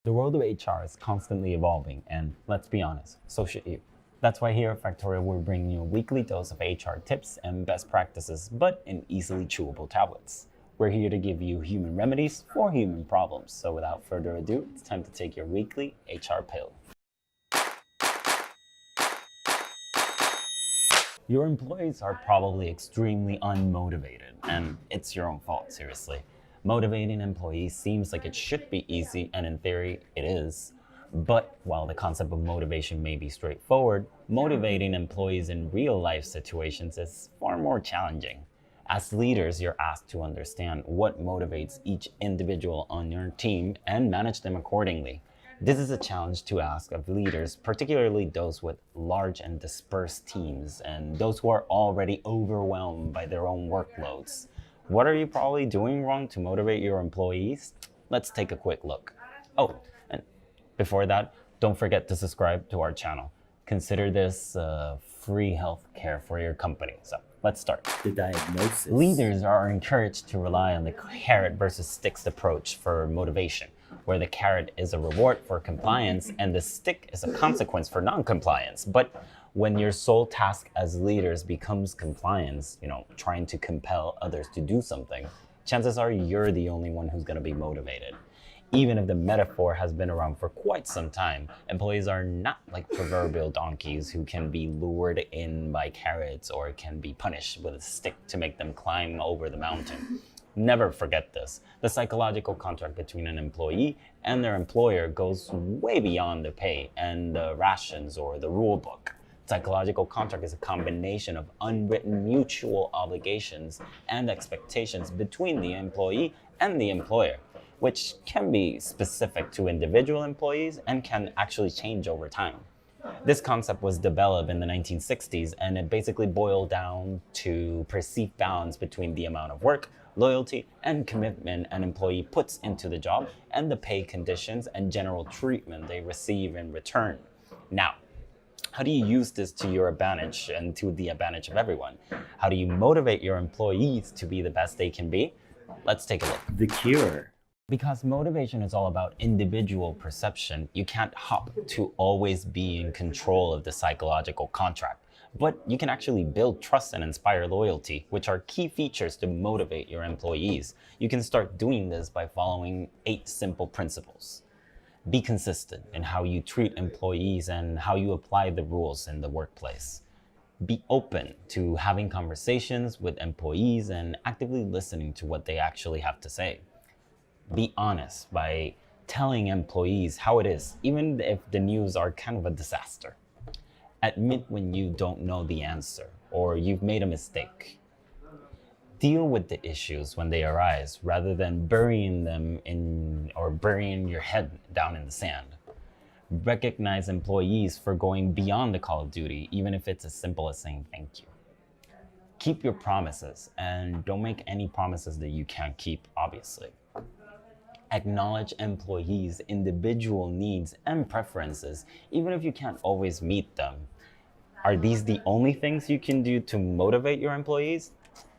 The world of HR is constantly evolving, and let's be honest, so should you. That's why here at Factorial, we're bringing you a weekly dose of HR tips and best practices, but in easily chewable tablets. We're here to give you human remedies for human problems. So without further ado, it's time to take your weekly HR pill. Your employees are probably extremely unmotivated, and it's your own fault, seriously. Motivating employees seems like it should be easy, and in theory, it is. But while the concept of motivation may be straightforward, motivating employees in real-life situations is far more challenging. As leaders, you're asked to understand what motivates each individual on your team and manage them accordingly. This is a challenge to ask of leaders, particularly those with large and dispersed teams and those who are already overwhelmed by their own workloads. What are you probably doing wrong to motivate your employees? Let's take a quick look. Oh, and before that, don't forget to subscribe to our channel. Consider this free health care for your company. So let's start. The diagnosis. Leaders are encouraged to rely on the carrot versus sticks approach for motivation, where the carrot is a reward for compliance and the stick is a consequence for non-compliance. But when your sole task as leaders becomes compliance, trying to compel others to do something, chances are you're the only one who's going to be motivated. Even if the metaphor has been around for quite some time, employees are not like proverbial donkeys who can be lured in by carrots or can be punished with a stick to make them climb over the mountain. Never forget this. The psychological contract between an employee and their employer goes way beyond the pay and the rations or the rule book. Psychological contract is a combination of unwritten mutual obligations and expectations between the employee and the employer, which can be specific to individual employees and can actually change over time. This concept was developed in the 1960s, and it basically boiled down to perceived balance between the amount of work, loyalty, and commitment an employee puts into the job and the pay conditions and general treatment they receive in return. Now, how do you use this to your advantage and to the advantage of everyone? How do you motivate your employees to be the best they can be? Let's take a look. The cure. Because motivation is all about individual perception, you can't hop to always be in control of the psychological contract. But you can actually build trust and inspire loyalty, which are key features to motivate your employees. You can start doing this by following 8 simple principles. Be consistent in how you treat employees and how you apply the rules in the workplace. Be open to having conversations with employees and actively listening to what they actually have to say. Be honest by telling employees how it is, even if the news are kind of a disaster. Admit when you don't know the answer or you've made a mistake. Deal with the issues when they arise rather than burying them in or burying your head down in the sand. Recognize employees for going beyond the call of duty, even if it's as simple as saying thank you. Keep your promises and don't make any promises that you can't keep, obviously. Acknowledge employees' individual needs and preferences, even if you can't always meet them. Are these the only things you can do to motivate your employees?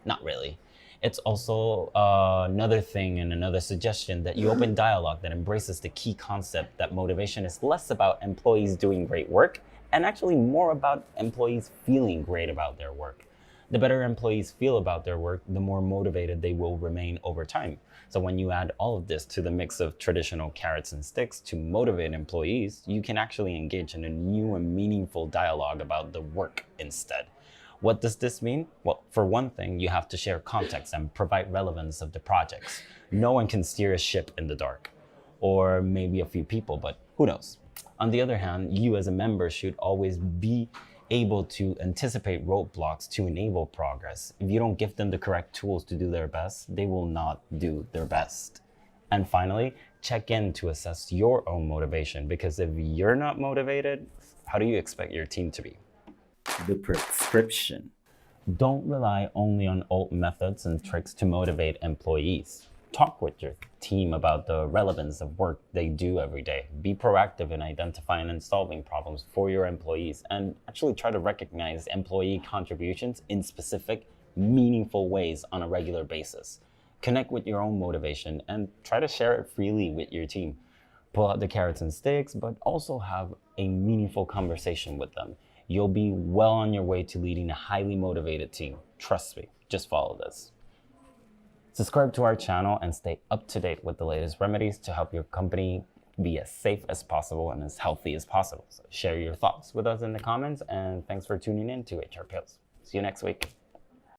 Not really. It's also another thing and another suggestion that you open dialogue that embraces the key concept that motivation is less about employees doing great work and actually more about employees feeling great about their work. The better employees feel about their work, the more motivated they will remain over time. So when you add all of this to the mix of traditional carrots and sticks to motivate employees, you can actually engage in a new and meaningful dialogue about the work instead. What does this mean? Well, for one thing, you have to share context and provide relevance of the projects. No one can steer a ship in the dark, or maybe a few people, but who knows? On the other hand, you as a member should always be able to anticipate roadblocks to enable progress. If you don't give them the correct tools to do their best, they will not do their best. And finally, check in to assess your own motivation, because if you're not motivated, how do you expect your team to be? The prescription. Don't rely only on old methods and tricks to motivate employees. Talk with your team about the relevance of work they do every day. Be proactive in identifying and solving problems for your employees, and actually try to recognize employee contributions in specific, meaningful ways on a regular basis. Connect with your own motivation and try to share it freely with your team. Pull out the carrots and sticks, but also have a meaningful conversation with them. You'll be well on your way to leading a highly motivated team. Trust me, just follow this. Subscribe to our channel and stay up to date with the latest remedies to help your company be as safe as possible and as healthy as possible. So share your thoughts with us in the comments, and thanks for tuning in to HR Pills. See you next week.